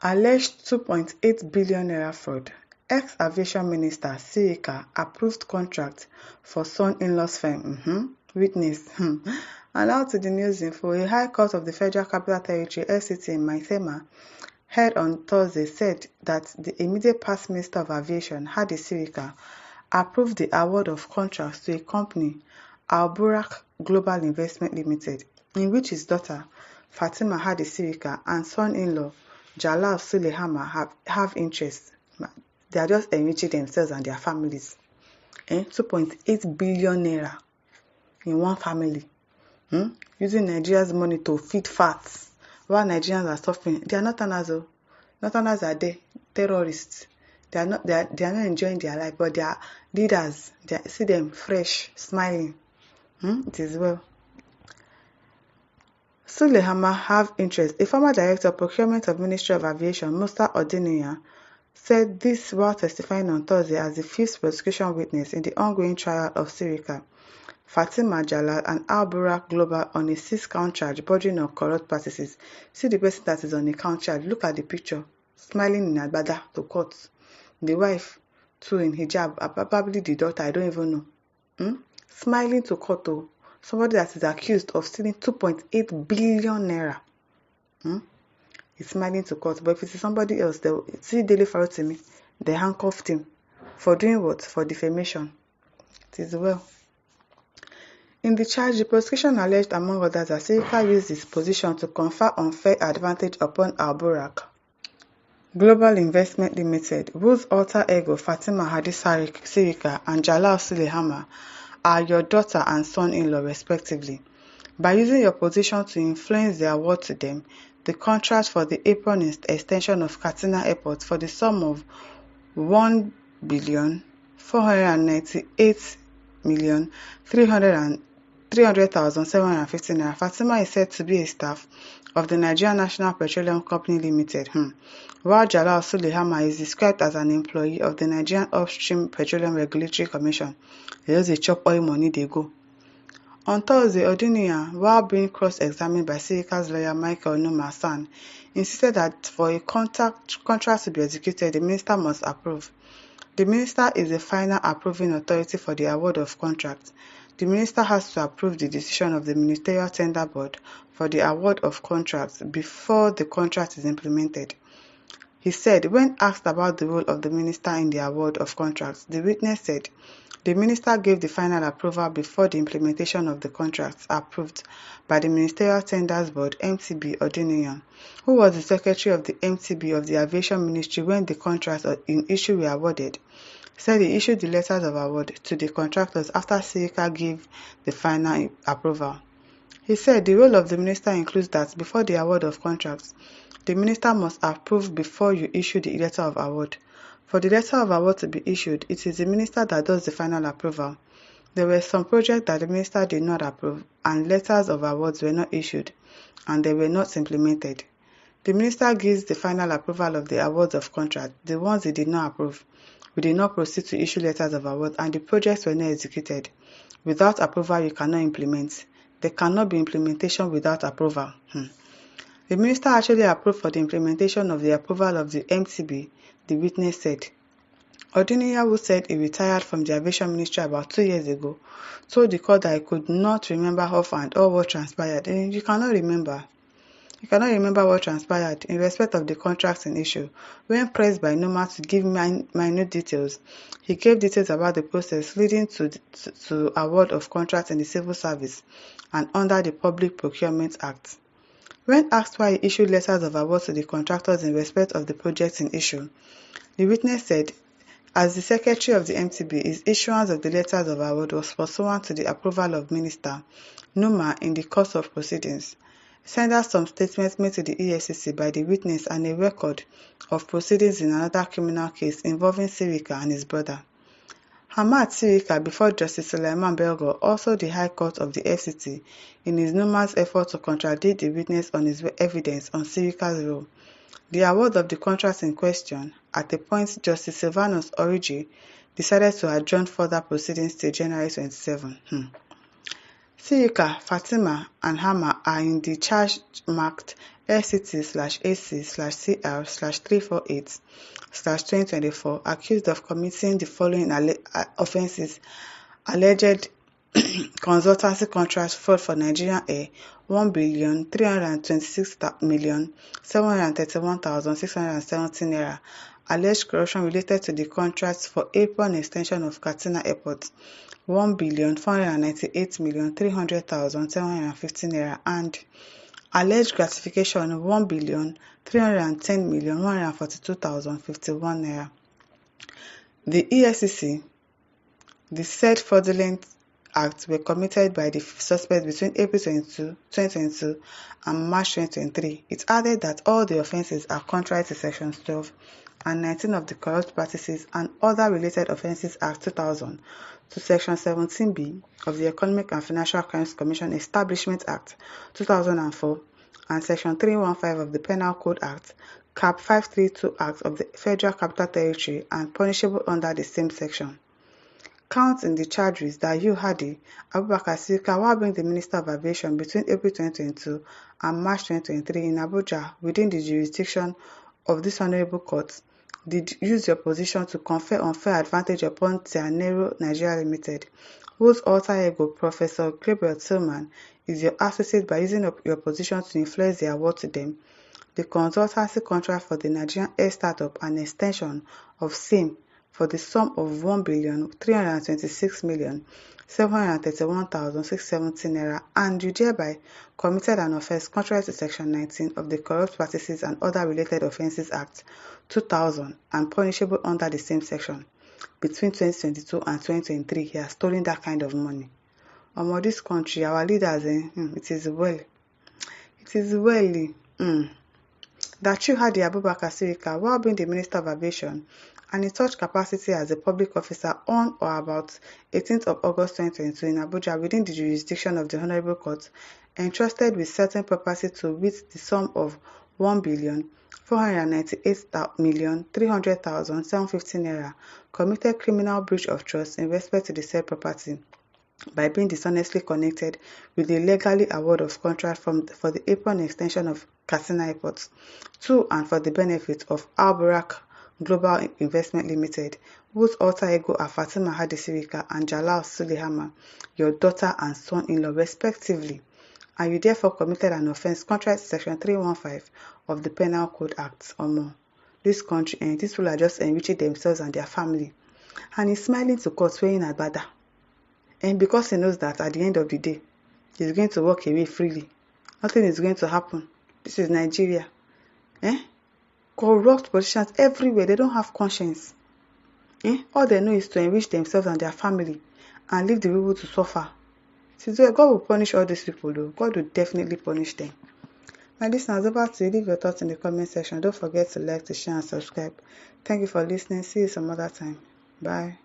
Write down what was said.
Alleged 2.8 billion naira fraud. Ex-aviation minister Sirika approved contract for son in-law's firm. Witness. And out to the news info, a High Court of the Federal Capital Territory (FCT) in Maitama heard on Thursday said that the immediate past Minister of Aviation, Hadi Sirika, approved the award of contracts to a company, Buhari'S Global Investment Limited, in which his daughter, Fatima Hadi Sirika, and son-in-law, Jalal Sulehama, have interests. They are just enriching themselves and their families. 2.8 billion naira in one family. Using Nigeria's money to feed fats while Nigerians are suffering. They are not Northerners. Northerners are there, terrorists. They are not enjoying their life, but they are leaders. See them fresh, smiling. It is well. Sulehama have interest. A former director of procurement of Ministry of Aviation, Musa Odiniya, said this while testifying on Thursday as the fifth prosecution witness in the ongoing trial of Sirika, Fatima Jalal, and Buhari'S Global on a 6-count charge bordering on corrupt practices. See the person that is on a count charge. Look at the picture. Smiling in Agbada to court. The wife, too, in hijab. Probably the daughter, I don't even know. Smiling to court, though. Somebody that is accused of stealing 2.8 billion naira. He's smiling to court. But if it is somebody else, they will see Daily Farotimi. They handcuffed him. For doing what? For defamation. It is well. In the charge, the prosecution alleged, among others, that Sirika used his position to confer unfair advantage upon Buhari'S Global Investment Limited, whose alter ego Fatima Hadi Sirika and Jalal Sulehama are your daughter and son-in-law respectively. By using your position to influence the award to them, the contract for the apron extension of Katsina Airport for the sum of 1,498,300,750 naira. Fatima is said to be a staff of the Nigerian National Petroleum Company Limited, while Jalal Sulehama is described as an employee of the Nigerian Upstream Petroleum Regulatory Commission. They just chop oil money, they go. On Thursday, Odiniya, while being cross-examined by Sirika's lawyer Michael Numa-San, insisted that for a contract to be executed, the minister must approve. The minister is the final approving authority for the award of contract. The minister has to approve the decision of the Ministerial Tender Board for the award of contracts before the contract is implemented. He said, when asked about the role of the minister in the award of contracts, the witness said, the minister gave the final approval before the implementation of the contracts approved by the Ministerial Tenders Board, MTB Odiniya, who was the secretary of the MTB of the Aviation Ministry when the contracts in issue were awarded, said he issued the letters of award to the contractors after Sirika gave the final approval. He said the role of the minister includes that before the award of contracts, the minister must approve before you issue the letter of award. For the letter of award to be issued, it is the minister that does the final approval. There were some projects that the minister did not approve, and letters of awards were not issued, and they were not implemented. The minister gives the final approval of the awards of contract. The ones he did not approve, we did not proceed to issue letters of award, and the projects were not executed. Without approval, you cannot implement. There cannot be implementation without approval. The minister actually approved for the implementation of the approval of the MTB, the witness said. Odiniya, who said he retired from the Aviation Ministry about 2 years ago, told the court that he could not remember offhand all what transpired. And you cannot remember. You cannot remember what transpired in respect of the contracts in issue. When pressed by Numa to give minute details, he gave details about the process leading to award of contracts in the civil service and under the Public Procurement Act. When asked why he issued letters of award to the contractors in respect of the projects in issue, the witness said, as the secretary of the MTB, his issuance of the letters of award was pursuant to the approval of Minister Numa in the course of proceedings. Sent some statements made to the EFCC by the witness and a record of proceedings in another criminal case involving Sirika and his brother. Hamad Sirika before Justice Sulaiman Belgo, also the High Court of the FCT, in his numerous effort to contradict the witness on his evidence on Sirika's role. The award of the contract in question, at a point Justice Silvanus Origi decided to adjourn further proceedings till January 27. Sirika, Fatima, and Hama are in the charge marked SCT/AC/CR/348/2024, accused of committing the following offences: alleged consultancy contract fraud for Nigerian Air, 1,326,731,670 naira. Alleged corruption related to the contracts for apron extension of Katsina Airport, 1,498,300,750 naira, and alleged gratification of 1,310,142,051 naira. The EFCC, the said fraudulent acts were committed by the suspect between April 2022 and March 2023. It added that all the offences are contrary to Sections 12 and 19 of the Corrupt Practices and Other Related Offences Act 2000, to Section 17B of the Economic and Financial Crimes Commission Establishment Act 2004 and Section 315 of the Penal Code Act, Cap 532 Act of the Federal Capital Territory, and punishable under the same section. Counts in the charges that you, Hadi Abubakar Sirika, while being the Minister of Aviation between April 2022 and March 2023 in Abuja within the jurisdiction of this Honourable Court, did use your position to confer unfair advantage upon Tianero Nigeria Limited, whose alter ego, Professor Gabriel Tillman, is your associate, by using your position to influence the award to them. The consultancy contract for the Nigerian Air Startup and extension of same for the sum of 1,326,731,670 naira, and you thereby committed an offence contrary to Section 19 of the Corrupt Practices and Other Related Offences Act 2000 and punishable under the same section. Between 2022 and 2023, he has stolen that kind of money. This country, our leaders, it is well. That you had the Abubakar Sirika, while being the Minister of Aviation, and in such capacity as a public officer on or about 18th of August 2022 in Abuja within the jurisdiction of the Honourable Court, entrusted with certain property to wit the sum of 1,498,300,750 naira, committed criminal breach of trust in respect to the said property by being dishonestly connected with the legally award of contract for the apron extension of Katsina Airport to and for the benefit of Alburak Global Investment Limited, whose alter ego are Fatima Hadi Sirika and Jalal Sulehama, your daughter and son-in-law respectively, and you therefore committed an offence contrary to Section 315 of the Penal Code Act. This country, and these people are just enriching themselves and their family, and he's smiling to court wearing agbada. And because he knows that at the end of the day, he's going to walk away freely. Nothing is going to happen. This is Nigeria. Corrupt politicians everywhere. They don't have conscience. All they know is to enrich themselves and their family and leave the people to suffer. So God will punish all these people though. God will definitely punish them. My listeners, over to you. Leave your thoughts in the comment section. Don't forget to like, to share and subscribe. Thank you for listening. See you some other time. Bye.